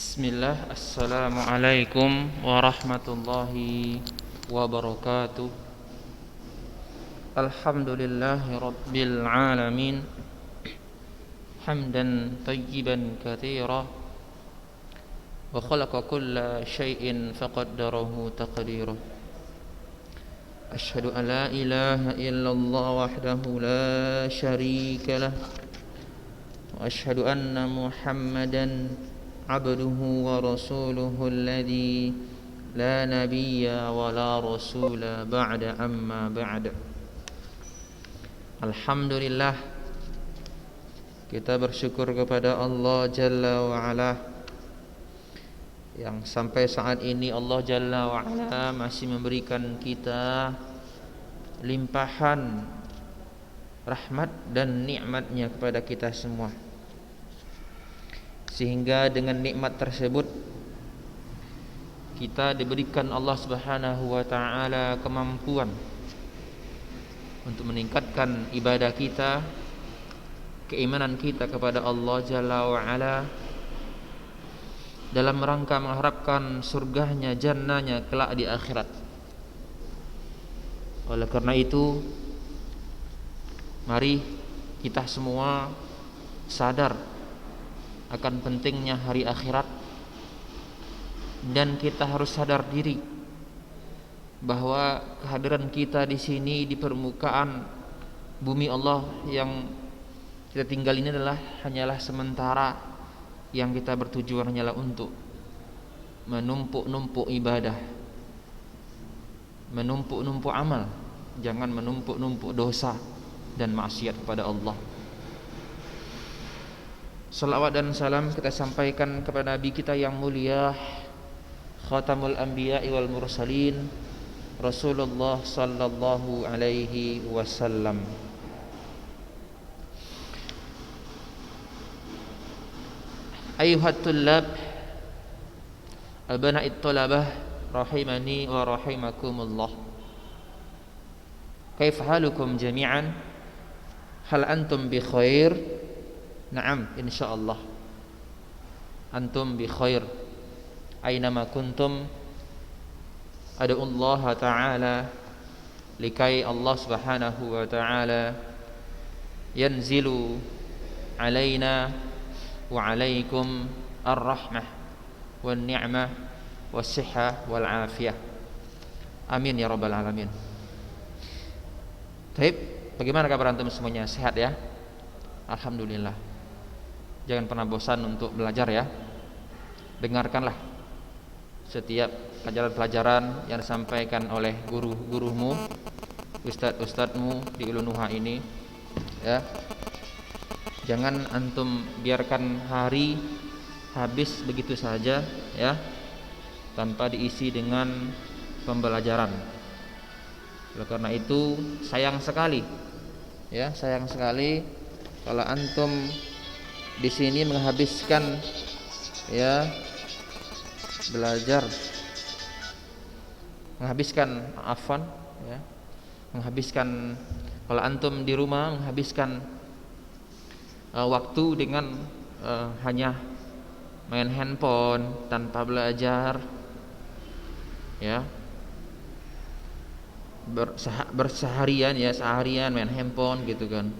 Bismillah, Assalamualaikum warahmatullahi wabarakatuh. Alhamdulillahi rabbil alamin. Hamdan tayyiban katsira. Wa khalaqa kulla syai'in faqaddarahu taqdira. Asyhadu an la ilaha illallah wahdahu la syarika lah. Wa asyhadu anna Muhammadan abduhu wa rasuluhu alladhi la nabiyya wa la rasula ba'da amma ba'da. Alhamdulillah, kita bersyukur kepada Allah Jalla wa Ala yang sampai saat ini Allah Jalla wa Ala masih memberikan kita limpahan rahmat dan nikmatnya kepada kita semua, sehingga dengan nikmat tersebut kita diberikan Allah Subhanahu wa taala kemampuan untuk meningkatkan ibadah kita, keimanan kita kepada Allah Jalla wa Ala dalam rangka mengharapkan surganya, jannahnya kelak di akhirat. Oleh karena itu, mari kita semua sadar akan pentingnya hari akhirat, dan kita harus sadar diri bahwa kehadiran kita di sini di permukaan bumi Allah yang kita tinggal ini hanyalah sementara, yang kita bertujuan hanyalah untuk menumpuk-numpuk ibadah, menumpuk-numpuk amal, jangan menumpuk-numpuk dosa dan maksiat kepada Allah. Salawat dan salam kita sampaikan kepada Nabi kita yang mulia, Khatamul Anbiya wal Mursalin, Rasulullah sallallahu alaihi wasallam. Ayuhat tullab, abana'it tulabah, rahimani wa rahimakumullah. Kaif halukum jami'an? Hal antum bi khair? Naam, insyaallah antum bi khair. Aynama kuntum, ad'ullaha ta'ala likai Allah Subhanahu wa ta'ala yanzilu alaina wa alaikum ar-rahmah wan ni'mah was-sihhah wal afiyah. Amin ya rabbal alamin. Baik, bagaimana kabar antum semuanya? Sehat ya? Alhamdulillah. Jangan pernah bosan untuk belajar ya. Dengarkanlah setiap pelajaran-pelajaran yang disampaikan oleh guru-gurumu, ustadz-ustadzmu di Ulunuha ini ya. Jangan antum biarkan hari habis begitu saja ya, tanpa diisi dengan pembelajaran. Oleh karena itu sayang sekali ya, sayang sekali kalau antum di sini menghabiskan ya belajar, menghabiskan kalau antum di rumah menghabiskan waktu dengan hanya main handphone tanpa belajar ya, berseharian ya, seharian main handphone gitu kan,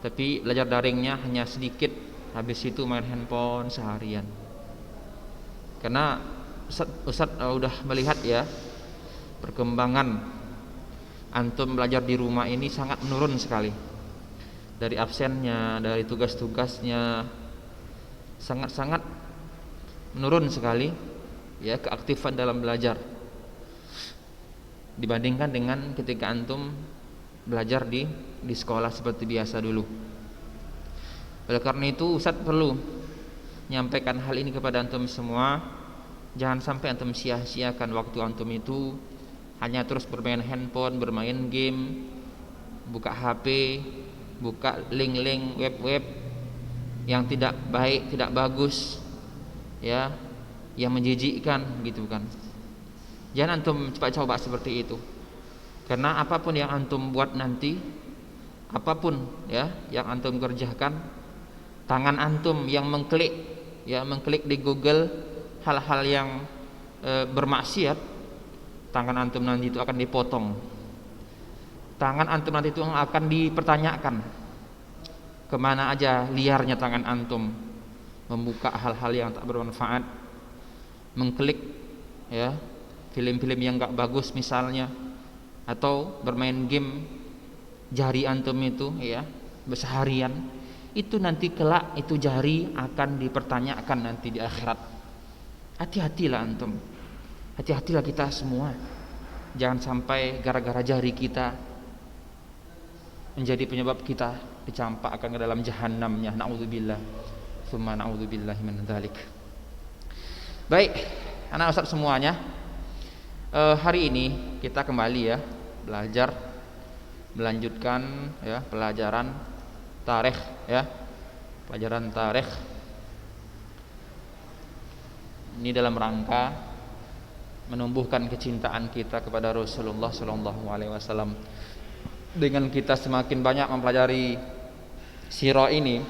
tapi belajar daringnya hanya sedikit, habis itu main handphone seharian. Karena Ustaz udah melihat ya, perkembangan antum belajar di rumah ini sangat menurun sekali. Dari absennya, dari tugas-tugasnya sangat-sangat menurun sekali ya, keaktifan dalam belajar dibandingkan dengan ketika antum belajar di sekolah seperti biasa dulu. Oleh karena itu Ustaz perlu menyampaikan hal ini kepada antum semua. Jangan sampai antum sia-siakan waktu antum itu hanya terus bermain handphone, bermain game, buka HP, buka link-link web-web yang tidak baik, tidak bagus ya, yang menjijikkan gitu kan. Jangan antum coba seperti itu. Karena apapun yang antum buat nanti, apapun ya yang antum kerjakan, tangan antum yang mengklik ya mengklik di Google hal-hal yang bermaksiat, tangan antum nanti itu akan dipotong. Tangan antum nanti itu akan dipertanyakan kemana aja liarnya tangan antum membuka hal-hal yang tak bermanfaat, mengklik ya film-film yang gak bagus misalnya, atau bermain game jari antum itu ya berseharian. Itu nanti kelak itu jari akan dipertanyakan nanti di akhirat. Hati-hatilah antum, hati-hatilah kita semua, jangan sampai gara-gara jari kita menjadi penyebab kita dicampakkan ke dalam jahanamnya. Na'udzubillah, tsumma na'udzubillahi min dzalik. Baik, anak ustaz semuanya, hari ini kita kembali ya belajar, melanjutkan ya pelajaran tarikh ya, pelajaran tarikh ini dalam rangka menumbuhkan kecintaan kita kepada Rasulullah Sallallahu Alaihi Wasallam. Dengan kita semakin banyak mempelajari sirah ini,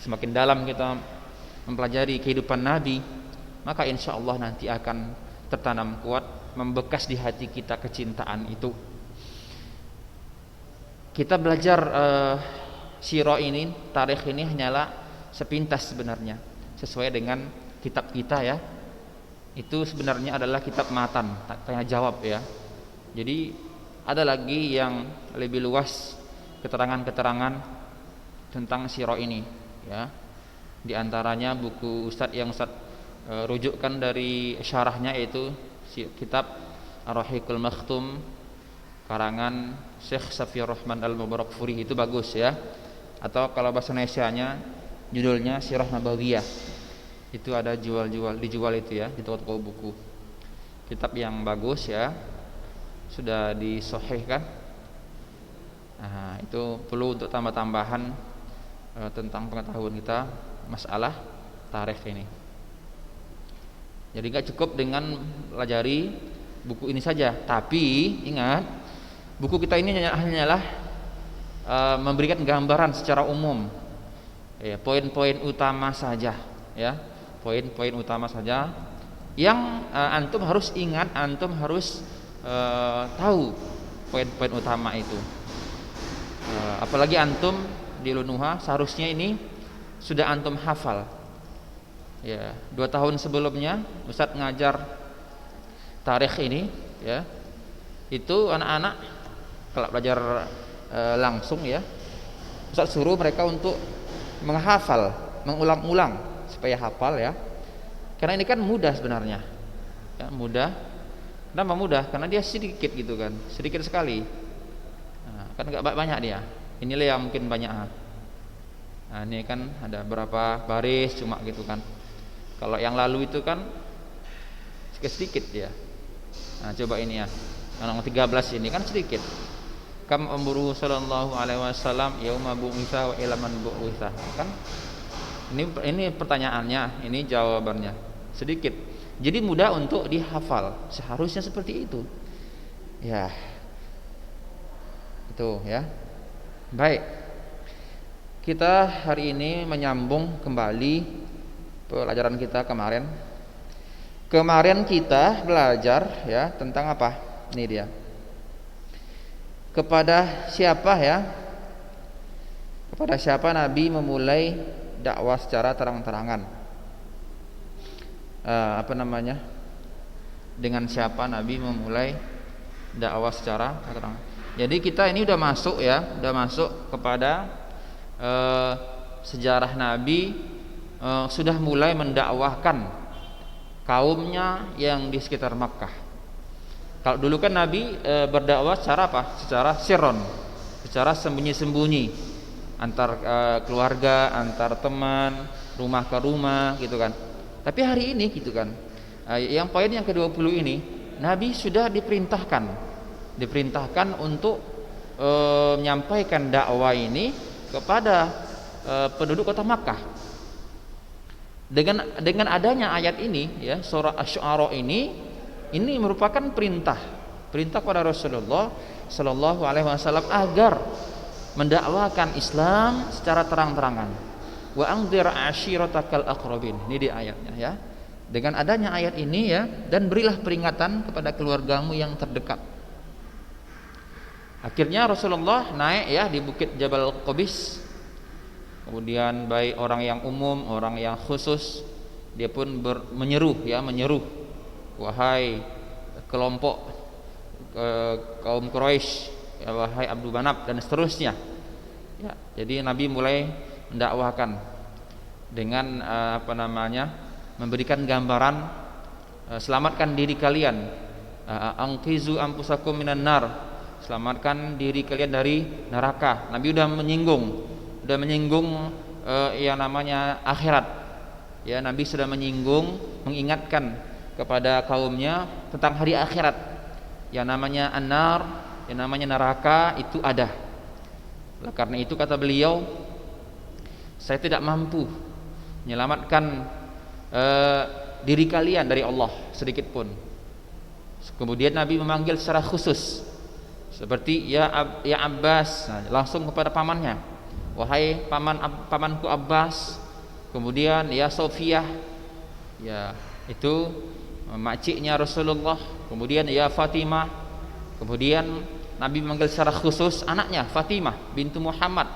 semakin dalam kita mempelajari kehidupan Nabi, maka insya Allah nanti akan tertanam kuat, membekas di hati kita kecintaan itu. Kita belajar sirah ini, tarikh ini hanyalah sepintas sebenarnya, sesuai dengan kitab kita ya. Itu sebenarnya adalah kitab matan, tanya jawab ya. Jadi ada lagi yang lebih luas keterangan-keterangan tentang sirah ini ya. Di antaranya buku Ustadz yang Ustadz rujukkan dari syarahnya, yaitu kitab Ar-Rahiqul Makhtum karangan Syekh Safiyur Rahman Al-Mubarakfuri, itu bagus ya. Atau kalau bahasa Indonesianya judulnya Sirah Nabawiyah. Itu ada dijual itu ya di toko-toko buku. Kitab yang bagus ya, sudah disahihkan. Nah, itu perlu untuk tambah-tambahan tentang pengetahuan kita masalah tarikh ini. Jadi gak cukup dengan pelajari buku ini saja, tapi ingat, buku kita ini hanyalah memberikan gambaran secara umum ya, poin-poin utama saja ya, poin-poin utama saja yang antum harus ingat, antum harus tahu poin-poin utama itu. Apalagi antum di Lunuha, seharusnya ini sudah antum hafal ya. 2 tahun sebelumnya Ustadz ngajar tarikh ini ya, itu anak-anak kalau belajar langsung ya, Ustadz suruh mereka untuk menghafal, mengulang-ulang supaya hafal ya. Karena ini kan mudah sebenarnya ya, mudah. Kenapa mudah? Karena dia sedikit gitu kan, sedikit sekali. Nah, kan nggak banyak dia. Inilah yang mungkin banyak. Nah, ini kan ada berapa baris cuma gitu kan. Kalau yang lalu itu kan sedikit ya. Nah, coba ini ya, yang 13 ini kan sedikit. Kam umruhu sallallahu alaihi wasallam yauma bu'itsa wa ilaman bu'itsa. Kan ini pertanyaannya, ini jawabannya. Sedikit. Jadi mudah untuk dihafal. Seharusnya seperti itu. Ya. Itu ya. Baik. Kita hari ini menyambung kembali pelajaran kita kemarin. Kemarin kita belajar ya tentang apa? Ini dia. Kepada siapa ya? Kepada siapa Nabi memulai dakwah secara terang-terangan? Dengan siapa Nabi memulai dakwah secara terang. Jadi kita ini udah masuk ya, udah masuk kepada sejarah Nabi sudah mulai mendakwahkan kaumnya yang di sekitar Makkah. Kalau dulu kan Nabi berdakwah secara apa? Secara sirron, secara sembunyi-sembunyi, antar keluarga, antar teman, rumah ke rumah gitu kan. Tapi hari ini gitu kan, yang poin yang ke-20 ini, Nabi sudah diperintahkan untuk menyampaikan dakwah ini kepada penduduk kota Makkah. Dengan adanya ayat ini ya, surah Asy-Syu'ara ini merupakan perintah kepada Rasulullah Sallallahu Alaihi Wasallam agar mendakwakan Islam secara terang-terangan. wa anzir ashiratakal aqrabin. Ini di ayatnya ya. Dengan adanya ayat ini ya, dan berilah peringatan kepada keluargamu yang terdekat. Akhirnya Rasulullah naik ya di bukit Jabal Qobis. Kemudian baik orang yang umum, orang yang khusus, dia pun menyeru, wahai kelompok kaum Quraisy, ya, wahai Abdul Manaf dan seterusnya. Ya, jadi Nabi mulai mendakwahkan dengan memberikan gambaran, selamatkan diri kalian, angkizu ampusakum minan nar, selamatkan diri kalian dari neraka. Nabi udah menyinggung yang namanya akhirat. Ya, Nabi sudah menyinggung, mengingatkan kepada kaumnya tentang hari akhirat. Yang namanya an-nar, yang namanya neraka itu ada. Oleh karena itu kata beliau, saya tidak mampu menyelamatkan diri kalian dari Allah sedikit pun. Kemudian Nabi memanggil secara khusus, seperti ya Abbas, langsung kepada pamannya, wahai pamanku Abbas. Kemudian ya Sofiyah, ya itu makciknya Rasulullah. Kemudian ya Fatimah. Kemudian Nabi memanggil secara khusus anaknya Fatimah bintu Muhammad.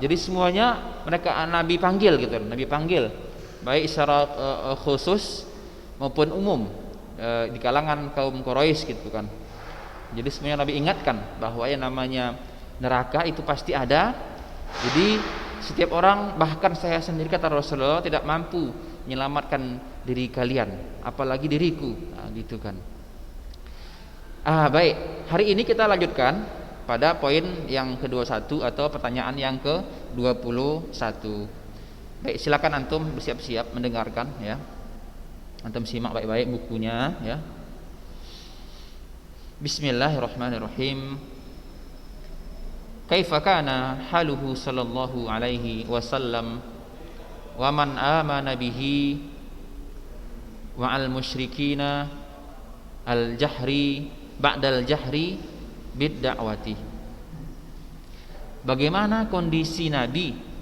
Jadi semuanya mereka Nabi panggil gitu, Nabi panggil baik secara khusus maupun umum di kalangan kaum Quraisy gitu kan. Jadi semuanya Nabi ingatkan bahwa yang namanya neraka itu pasti ada. Jadi setiap orang, bahkan saya sendiri kata Rasulullah, tidak mampu menyelamatkan diri kalian, apalagi diriku. Gitu kan. Baik, hari ini kita lanjutkan pada poin yang ke-21 atau pertanyaan yang ke-21. Baik, silakan antum bersiap-siap mendengarkan ya. Antum simak baik-baik bukunya ya. Bismillahirrahmanirrahim. Kaifa kana haluhu sallallahu alaihi wasallam wa man amana bihi wa al musyrikina al jahri ba'dal jahri bid da'wati. Bagaimana kondisi Nabi?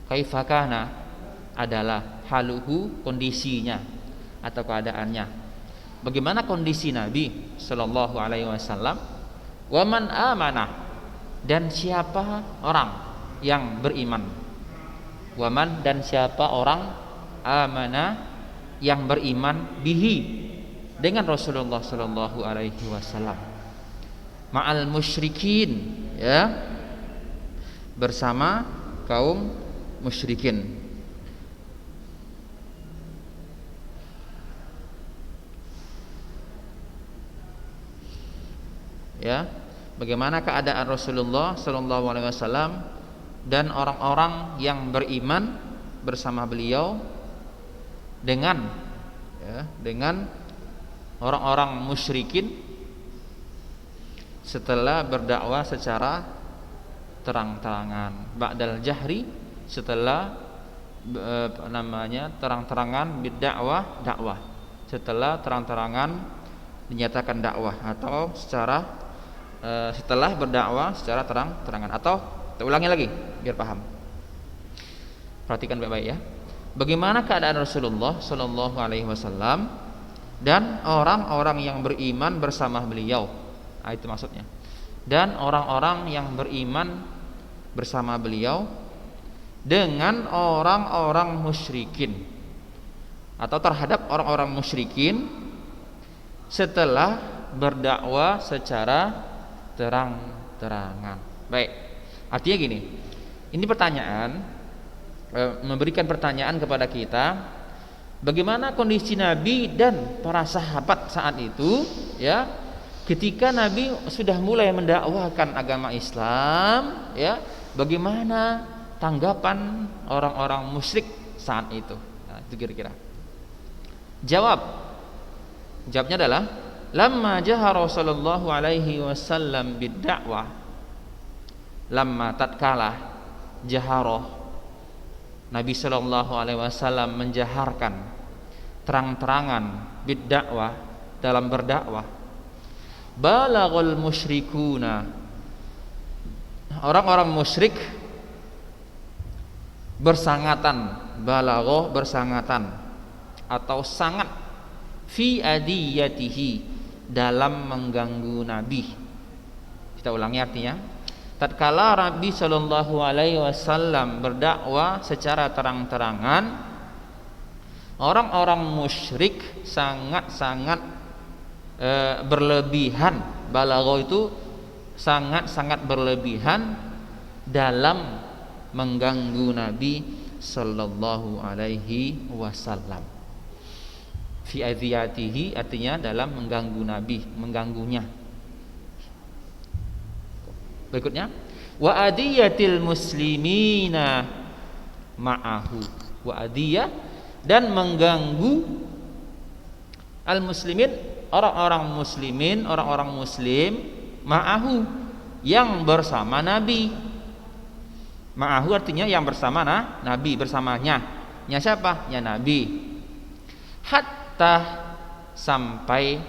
Kaifakana adalah haluhu, kondisinya atau keadaannya. Bagaimana kondisi Nabi sallallahu alaihi wasallam? Wa man amanah, dan siapa orang yang beriman. Wa man, dan siapa orang amanah yang beriman bihi, dengan Rasulullah sallallahu alaihi wasallam. Ma'al musyrikin, ya, bersama kaum musyrikin. Ya, bagaimana keadaan Rasulullah sallallahu alaihi wasallam dan orang-orang yang beriman bersama beliau dengan orang-orang musyrikin setelah berdakwah secara terang-terangan, ba'dal jahri, setelah terang-terangan dakwah, setelah terang-terangan dinyatakan dakwah, atau setelah berdakwah secara terang-terangan. Atau kita ulangi lagi biar paham. Perhatikan baik-baik ya. Bagaimana keadaan Rasulullah sallallahu alaihi wasallam dan orang-orang yang beriman bersama beliau. Itu maksudnya. Dan orang-orang yang beriman bersama beliau dengan orang-orang musyrikin, atau terhadap orang-orang musyrikin setelah berdakwah secara terang-terangan. Baik, artinya gini, ini pertanyaan, memberikan pertanyaan kepada kita, bagaimana kondisi Nabi dan para sahabat saat itu, ya, ketika Nabi sudah mulai mendakwahkan agama Islam, ya, bagaimana tanggapan orang-orang musyrik saat itu. Nah, itu kira-kira. Jawabnya adalah lamma jahara sallallahu alaihi wasallam bid-da'wah, lamma tatkala jahara Nabi sallallahu alaihi wasallam menjaharkan terang-terangan bid-da'wah, dalam berdakwah, balaghul musyrikuna, orang-orang musyrik bersangatan, balaghah bersangatan atau sangat, fi adiyatihi dalam mengganggu Nabi. Kita ulangi artinya. Tatkala Nabi Shallallahu Alaihi Wasallam berdakwah secara terang-terangan, orang-orang musyrik sangat-sangat berlebihan. Balaghah itu sangat-sangat berlebihan dalam mengganggu Nabi Sallallahu Alaihi Wasallam. Fi adiyatihi artinya dalam mengganggu Nabi, mengganggunya. Berikutnya, wa adiyatil muslimina ma'ahu. Wa adiyah, dan mengganggu al muslimin, orang-orang muslimin, orang-orang muslim, ma'ahu, yang bersama Nabi. Ma'ahu artinya yang bersama Nabi, bersamanya. Nya siapa? Ya Nabi. Hatta, sampai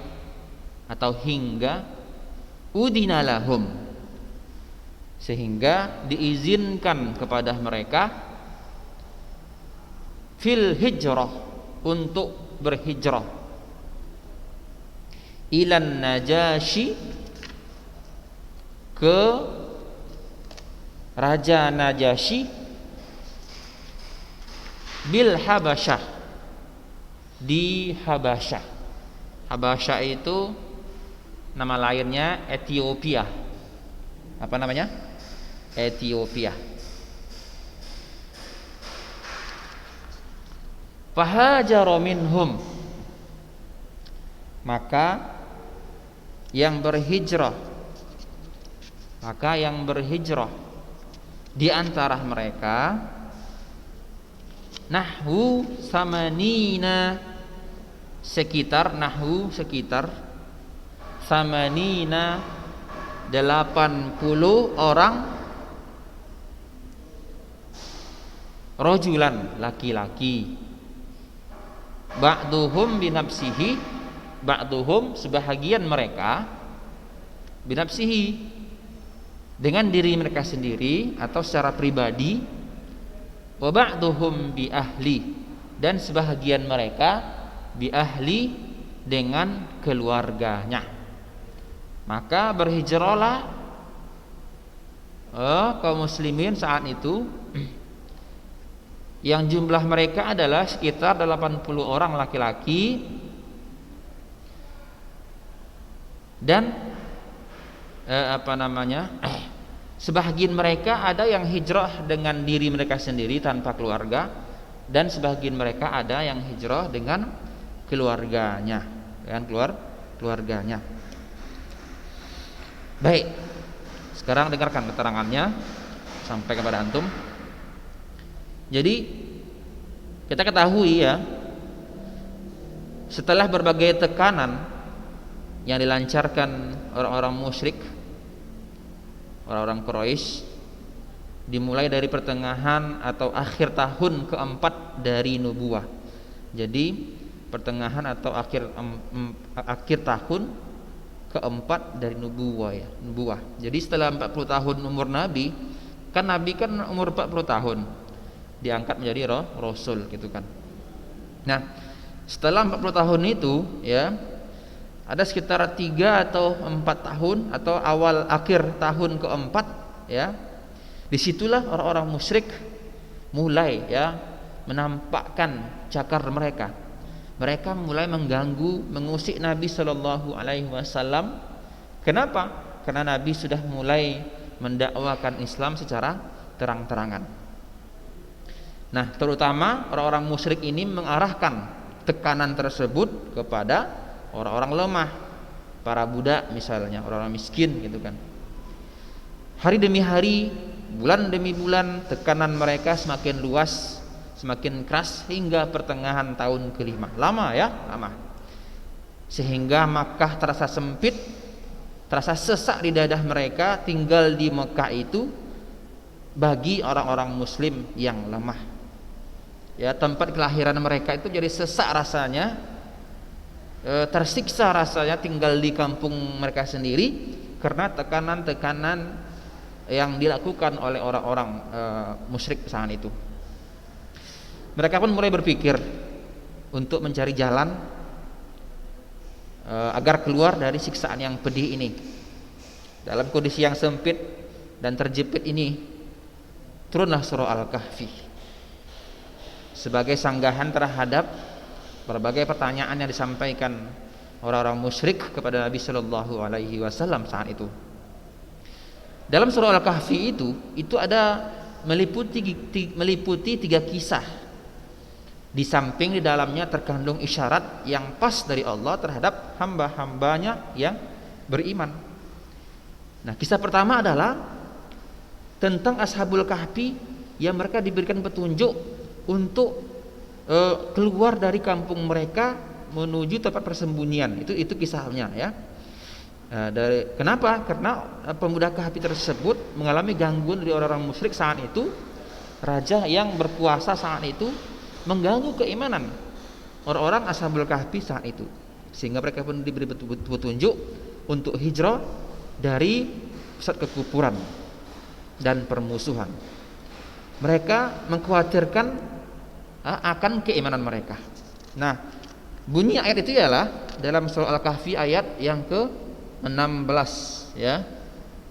atau hingga, udina lahum, sehingga diizinkan kepada mereka, fil hijrah, untuk berhijrah, ilan Najasyi, ke Raja Najasyi, bil Habasyah, di Habasyah. Habasyah itu nama lainnya Ethiopia. Apa namanya? Ethiopia. Fahajara minhum, maka yang berhijrah, di antara mereka, nahwu samanina, sekitar samanina, 80 orang, rojulan, laki-laki, ba'duhum binafsihi, ba'duhum, sebahagian mereka, binafsihi, dengan diri mereka sendiri atau secara pribadi, wa ba'duhum bi ahli, dan sebahagian mereka bi ahli, dengan keluarganya. Maka berhijrahlah kaum muslimin saat itu, yang jumlah mereka adalah sekitar 80 orang laki-laki, dan sebahagian mereka ada yang hijrah dengan diri mereka sendiri tanpa keluarga, dan sebahagian mereka ada yang hijrah dengan keluarganya, keluarganya. Baik, sekarang dengarkan keterangannya sampai kepada antum. Jadi kita ketahui ya, setelah berbagai tekanan yang dilancarkan orang-orang musyrik, orang-orang Quraisy, dimulai dari pertengahan atau akhir tahun keempat dari nubuwah. Jadi pertengahan atau akhir tahun keempat dari nubuwah. Jadi setelah 40 tahun umur Nabi, kan Nabi kan umur 40 tahun diangkat menjadi rasul gitu kan. Nah, setelah 40 tahun itu ya, ada sekitar 3 atau 4 tahun atau awal akhir tahun keempat ya, disitulah orang-orang musyrik mulai ya menampakkan cakar mereka. Mereka mulai mengganggu, mengusik Nabi Shallallahu Alaihi Wasallam. Kenapa? Karena Nabi sudah mulai mendakwakan Islam secara terang-terangan. Nah, terutama orang-orang musyrik ini mengarahkan tekanan tersebut kepada orang-orang lemah, para budak misalnya, orang-orang miskin gitu kan. Hari demi hari, bulan demi bulan, tekanan mereka semakin luas, semakin keras hingga pertengahan tahun ke-5. Lama ya, lama. Sehingga Makkah terasa sempit, terasa sesak di dadah mereka tinggal di Mekah itu bagi orang-orang muslim yang lemah. Ya, tempat kelahiran mereka itu jadi sesak rasanya, tersiksa rasanya tinggal di kampung mereka sendiri karena tekanan-tekanan yang dilakukan oleh orang-orang musyrik saat itu. Mereka pun mulai berpikir untuk mencari jalan agar keluar dari siksaan yang pedih ini. Dalam kondisi yang sempit dan terjepit ini, turunlah surah Al-Kahfi sebagai sanggahan terhadap berbagai pertanyaan yang disampaikan orang-orang musyrik kepada Nabi Shallallahu Alaihi Wasallam saat itu. Dalam surah Al-Kahfi itu ada meliputi 3 kisah. Di samping di dalamnya terkandung isyarat yang pas dari Allah terhadap hamba-hambanya yang beriman. Nah, kisah pertama adalah tentang Ashabul Kahfi yang mereka diberikan petunjuk untuk keluar dari kampung mereka menuju tempat persembunyian. Itu kisahnya ya. Kenapa? Karena pemuda Kahfi tersebut mengalami gangguan dari orang-orang musyrik saat itu. Raja yang berkuasa saat itu mengganggu keimanan orang-orang Ashabul Kahfi saat itu, sehingga mereka pun diberi petunjuk untuk hijrah dari pusat kekufuran dan permusuhan. Mereka mengkhawatirkan akan keimanan mereka. Nah, bunyi ayat itu ialah dalam surah Al-Kahfi ayat yang ke-16 ya.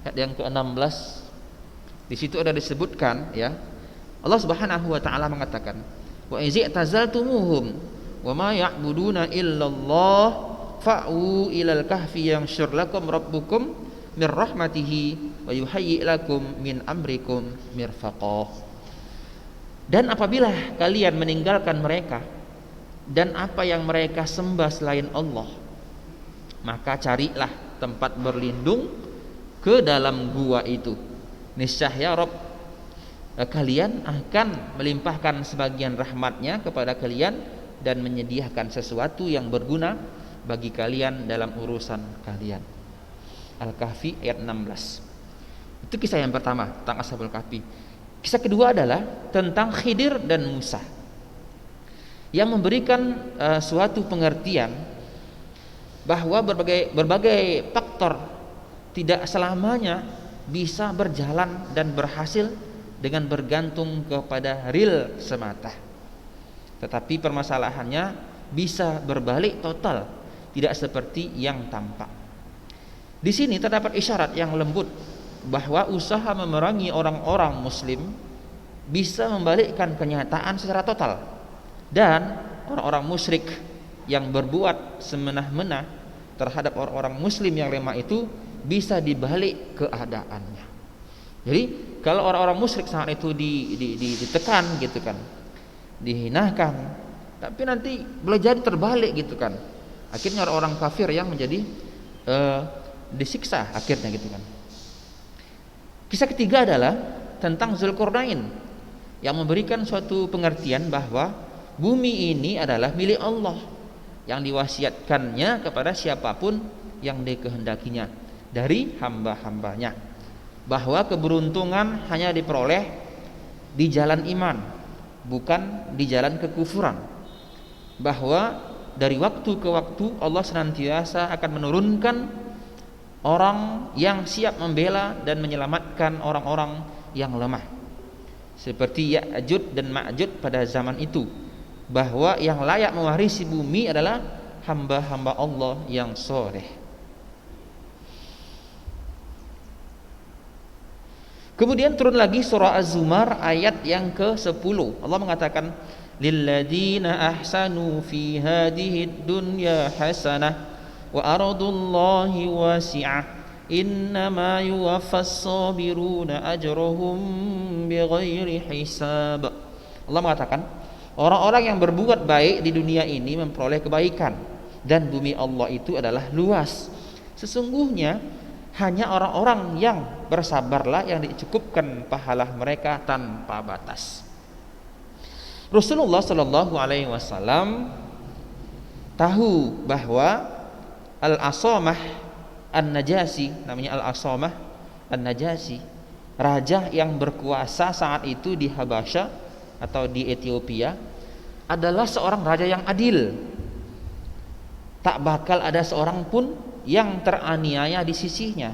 Ayat yang ke-16. Di situ ada disebutkan ya. Allah Subhanahu wa taala mengatakan, wa izi'tazaltumuhum wa ma ya'buduna illallah fa'u ilal kahfi yanshur lakum rabbukum mir rahmatihi wa yuhayyi lakum min amrikum mirfaqah. Dan apabila kalian meninggalkan mereka dan apa yang mereka sembah selain Allah, maka carilah tempat berlindung ke dalam gua itu. Niscaya Rabb kalian akan melimpahkan sebagian rahmatnya kepada kalian dan menyediakan sesuatu yang berguna bagi kalian dalam urusan kalian. Al-Kahfi ayat 16. Itu kisah yang pertama tentang Ashabul Kahfi. Kisah kedua adalah tentang Khidir dan Musa yang memberikan suatu pengertian bahwa berbagai faktor tidak selamanya bisa berjalan dan berhasil dengan bergantung kepada real semata, tetapi permasalahannya bisa berbalik total, tidak seperti yang tampak. Di sini terdapat isyarat yang lembut bahwa usaha memerangi orang-orang muslim bisa membalikkan kenyataan secara total, dan orang-orang musyrik yang berbuat semena-mena terhadap orang-orang muslim yang lemah itu bisa dibalik keadaannya. Jadi kalau orang-orang musyrik saat itu ditekan gitu kan, dihinakan, tapi nanti boleh jadi terbalik gitu kan. Akhirnya orang-orang kafir yang menjadi disiksa akhirnya gitu kan. Kisah ketiga adalah tentang Zulkarnain yang memberikan suatu pengertian bahwa bumi ini adalah milik Allah yang diwasiatkannya kepada siapapun yang dikehendakinya dari hamba-hambanya, bahwa keberuntungan hanya diperoleh di jalan iman, bukan di jalan kekufuran, bahwa dari waktu ke waktu Allah senantiasa akan menurunkan orang yang siap membela dan menyelamatkan orang-orang yang lemah, seperti Ya'juj dan Ma'juj pada zaman itu, bahwa yang layak mewarisi bumi adalah hamba-hamba Allah yang soleh. Kemudian turun lagi surah Az-Zumar ayat yang ke-10. Allah mengatakan, lilladzina ahsanu fi hadhihi dunya hasanah wa ardullahi wasi'ah innama yuwaffas sabiruna ajrahum bighairi hisab. Allah mengatakan, orang-orang yang berbuat baik di dunia ini memperoleh kebaikan, dan bumi Allah itu adalah luas. Sesungguhnya hanya orang-orang yang bersabarlah yang dicukupkan pahala mereka tanpa batas. Rasulullah Shallallahu Alaihi Wasallam tahu bahwa Al-Asamah An-Najasi, namanya Al-Asamah An-Najasi, raja yang berkuasa saat itu di Habasyah atau di Ethiopia, adalah seorang raja yang adil. Tak bakal ada seorang pun yang teraniaya di sisinya.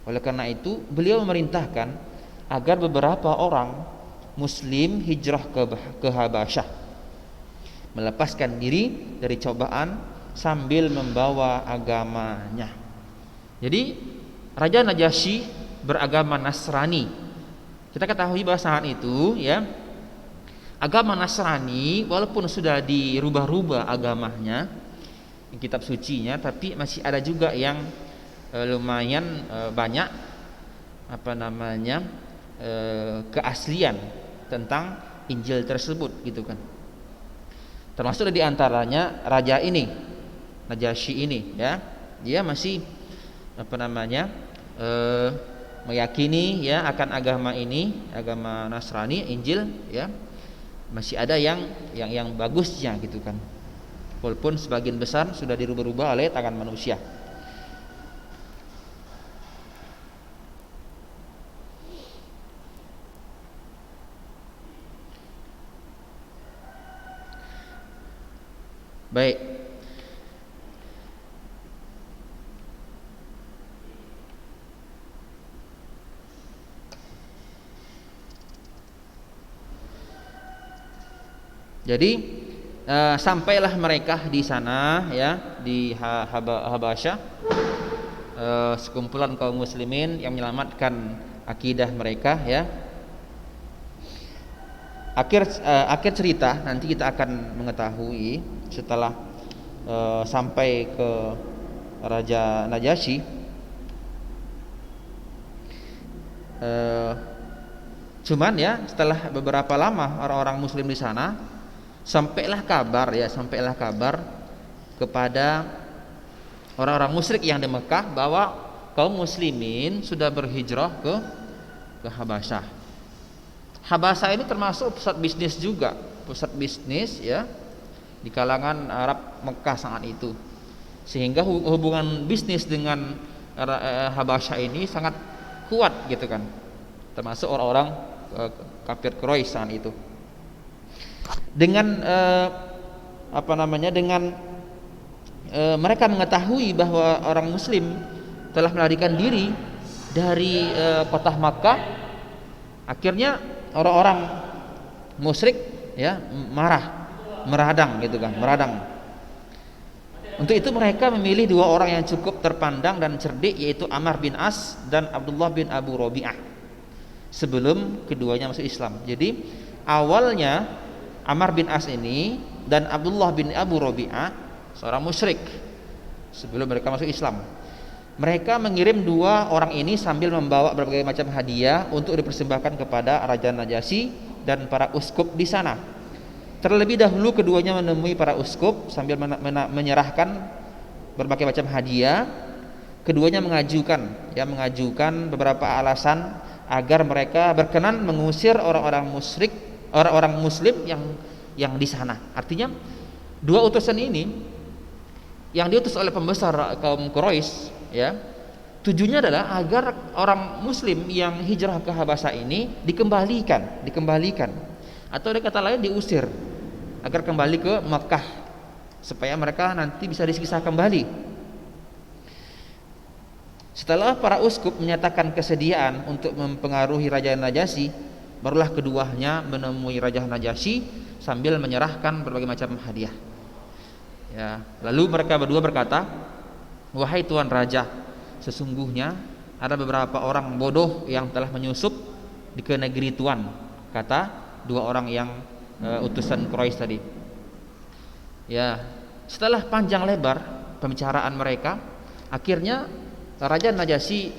Oleh karena itu beliau memerintahkan agar beberapa orang Muslim hijrah ke Habasyah, melepaskan diri dari cobaan sambil membawa agamanya. Jadi Raja Najasyi beragama Nasrani. Kita ketahui bahwa saat itu ya, agama Nasrani walaupun sudah dirubah-rubah agamanya, kitab sucinya, tapi masih ada juga yang lumayan banyak keaslian tentang Injil tersebut gitu kan. Termasuk di antaranya raja ini, Najasyi ini ya, dia masih meyakini ya akan agama ini, agama Nasrani, Injil ya, masih ada yang bagusnya gitu kan. Walaupun sebagian besar sudah dirubah-rubah oleh tangan manusia. Baik. Jadi sampailah mereka di sana ya, di Habasyah, sekumpulan kaum muslimin yang menyelamatkan akidah mereka ya. Akhir cerita nanti kita akan mengetahui setelah sampai ke Raja Najasyi. Cuman ya setelah beberapa lama orang-orang muslim di sana, sampailah kabar kepada orang-orang musyrik yang di Mekah bahwa kaum muslimin sudah berhijrah ke Habasyah. Habasyah ini termasuk pusat bisnis juga, pusat bisnis ya di kalangan Arab Mekah saat itu, sehingga hubungan bisnis dengan Habasyah ini sangat kuat gitu kan, termasuk orang-orang kafir Quraisy saat itu. Dengan mereka mengetahui bahwa orang muslim telah melarikan diri dari kota Makkah, akhirnya orang-orang musyrik ya meradang gitu kan, meradang. Untuk itu mereka memilih dua orang yang cukup terpandang dan cerdik, yaitu Ammar bin As dan Abdullah bin Abu Rabi'ah, sebelum keduanya masuk Islam. Jadi awalnya Ammar bin As ini dan Abdullah bin Abu Rabi'ah seorang musyrik sebelum mereka masuk Islam. Mereka mengirim dua orang ini sambil membawa berbagai macam hadiah untuk dipersembahkan kepada Raja Najasyi dan para uskup di sana. Terlebih dahulu keduanya menemui para uskup sambil menyerahkan berbagai macam hadiah. Keduanya mengajukan beberapa alasan agar mereka berkenan mengusir orang-orang musyrik, orang-orang muslim yang di sana. Artinya dua utusan ini yang diutus oleh pembesar kaum Quraisy ya, tujuannya adalah agar orang muslim yang hijrah ke Habasyah ini dikembalikan atau dengan kata lain diusir agar kembali ke Makkah supaya mereka nanti bisa disiksa kembali. Setelah para uskup menyatakan kesediaan untuk mempengaruhi Raja Najasyi, barulah keduanya menemui Raja Najasyi sambil menyerahkan berbagai macam hadiah ya. Lalu mereka berdua berkata, "Wahai Tuan Raja, sesungguhnya ada beberapa orang bodoh yang telah menyusup ke negeri Tuan," kata dua orang yang utusan Quraisy tadi. Ya, setelah panjang lebar pembicaraan mereka, akhirnya Raja Najasyi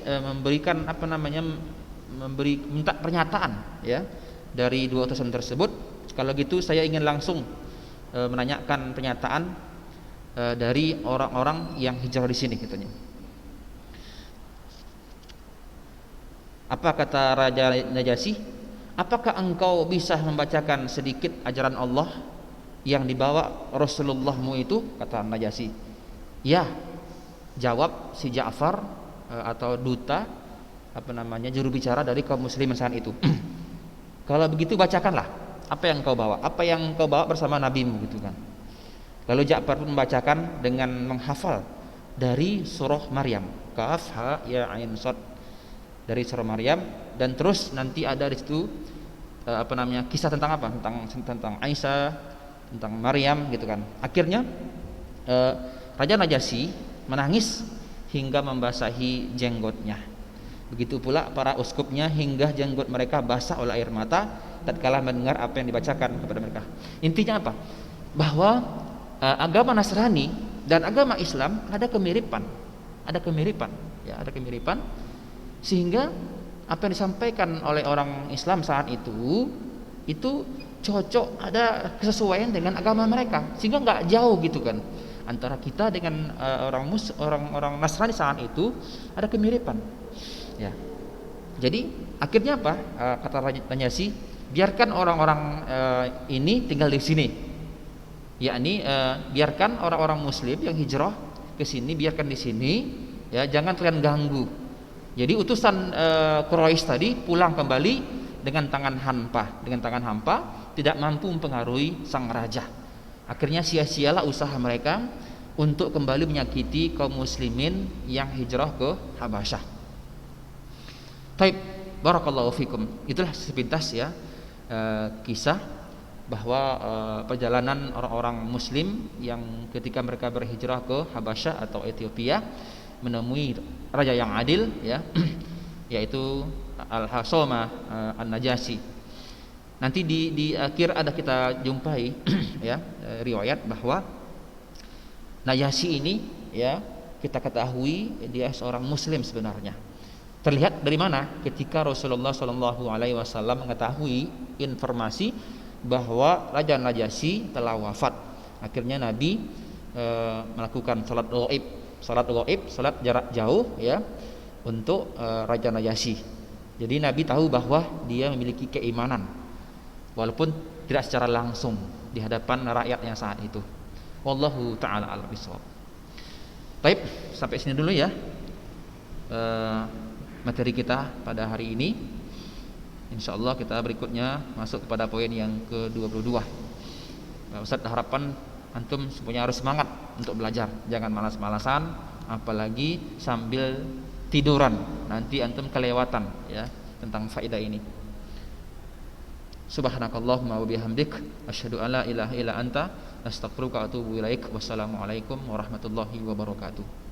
minta pernyataan ya dari dua utusan tersebut. Kalau gitu saya ingin langsung menanyakan pernyataan dari orang-orang yang hijrah di sini katanya. Apa kata Raja Najasyi? "Apakah engkau bisa membacakan sedikit ajaran Allah yang dibawa Rasulullahmu itu?" kata Najasyi. "Ya," jawab si Ja'far atau duta juru bicara dari kaum muslimin saat itu. "Kalau begitu bacakanlah apa yang engkau bawa, bersama nabimu," gitu kan. Lalu Ja'far pun membacakan dengan menghafal dari surah Maryam, Kaf Ha Ya Ain Shad, dari surah Maryam, dan terus nanti ada di situ kisah tentang apa? Tentang Aisyah, tentang Maryam gitu kan. Akhirnya Raja Najasyi menangis hingga membasahi jenggotnya. Begitu pula para uskupnya hingga jenggot mereka basah oleh air mata tatkala mendengar apa yang dibacakan kepada mereka. Intinya apa? Bahwa agama Nasrani dan agama Islam ada kemiripan. Ada kemiripan sehingga apa yang disampaikan oleh orang Islam saat itu cocok, ada kesesuaian dengan agama mereka, sehingga nggak jauh gitu kan antara kita dengan orang Nasrani saat itu, ada kemiripan ya. Jadi akhirnya apa, kata Raja Najasyi, biarkan orang-orang ini tinggal di sini, yakni biarkan orang-orang muslim yang hijrah ke sini, biarkan di sini ya, jangan kalian ganggu. Jadi utusan Quraisy tadi pulang kembali dengan tangan hampa, tidak mampu mempengaruhi sang raja. Akhirnya sia-sialah usaha mereka untuk kembali menyakiti kaum muslimin yang hijrah ke Habasyah. Taib, barakallahu fikum. Itulah sepintas ya kisah bahwa perjalanan orang-orang muslim yang ketika mereka berhijrah ke Habasyah atau Ethiopia menemui raja yang adil ya, yaitu Al-Hasoma An-Najasyi. Nanti di akhir ada kita jumpai ya riwayat bahwa Najasyi ini ya, kita ketahui dia seorang muslim sebenarnya. Terlihat dari mana? Ketika Rasulullah SAW mengetahui informasi bahwa Raja Najasyi telah wafat, akhirnya Nabi melakukan salat gaib, salat jarak jauh ya untuk Raja Najasyi. Jadi Nabi tahu bahwa dia memiliki keimanan walaupun tidak secara langsung di hadapan rakyatnya saat itu. Wallahu taala a'lam bishawab. Baik, sampai sini dulu ya materi kita pada hari ini. Insyaallah kita berikutnya masuk kepada poin yang ke-22. Ustaz harapan antum semuanya harus semangat untuk belajar, jangan malas-malasan, apalagi sambil tiduran, nanti antum kelewatan ya tentang faedah ini. Subhanakallahumma wa bihamdik asyhadu an la ilaha illa anta astaghfiruka wa atubu ilaik. Wassalamualaikum warahmatullahi wabarakatuh.